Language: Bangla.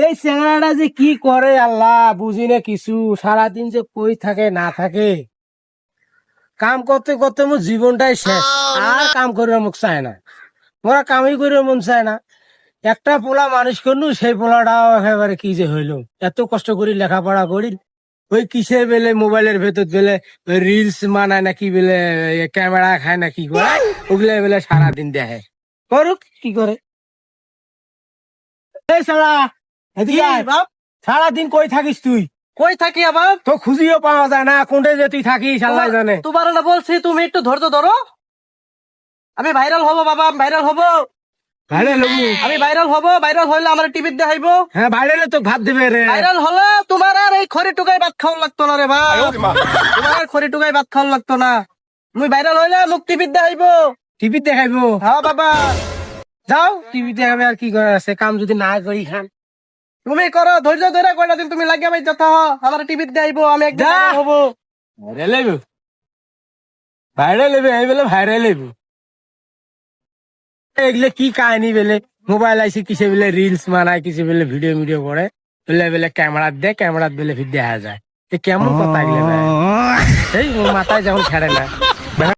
এই চেংড়াটা যে কি করে আল্লাহ বুঝি না কিছু, সারাদিন যে কই থাকে না থাকে, কাম করতে করতে মোর জীবনটাই শেষ। আর কাম করে মুখ চায় না, মোরা কামই করে মন চায় না। একটা পোলা মানুষ করলু, সেই পোলাটাও একেবারে কি যে হইলো, এত কষ্ট করি লেখাপড়া করি, ওই কিসের বেলে মোবাইলের ভেতর বেলে ওই রিলস মানায় নাকি বেলে, ক্যামেরা খায় নাকি করে, ওগুলা বেলে সারাদিন দেখে। করুক কি করে। এই সারা, এদিকে আয়। বাপ সারাদিন কই থাকিস তুই? কই থাকি আবার? তো খুঁজিও পাওয়া যায় না, কোনটা যে তুই থাকিস আল্লাহ জানে। তোমার না বলছি তুমি একটু ধৈর্য ধরো। আমি ভাইরাল হব বাবা, আমি ভাইরাল হব। ভাইরাল হবো? আমি ভাইরাল হব, ভাইরাল হইলে আমার টিভিতে দেখাইবো। হ্যাঁ ভাইরালে তো ভাত দেবে রে। ভাইরাল হলে তোমার আর এই খড়ি টুকাই ভাত খাওয়া লাগতো না রে ভাই। তোমার আর খড়ি টুকাই ভাত খাওয়া লাগতো না। তুমি ভাইরাল হইলে মুখ টিভিতে দেখাইবো। টিভি দেখাইবো? হ্যাঁ বাবা। যাও টিভি দেখাবে, আর কি করার আছে, কাম যদি না করি খান। তুমি করো ধৈর্য ধরে, কয়টা দিন তুমি লাগিয়ে ভাই যথা আমার টিভিতে দেখাইবো, আমি একদিন যা। ভাইরাল হব। ভাইরাল হইব? ভাইরাল হইবে এই বেলে ভাইরাল হইব? এগুলো কি কাহিনী বেলে, মোবাইল আইসি কিসে বেলে রিলস মানায়, কিসে বেলে ভিডিও ভিডিও করে, বেলে বেলে ক্যামেরা দে, ক্যামেরা বেলে দেখা যায়। এ কেমন কথা এগুলো? এই মোর মাথায় যখন ছাড়ে না।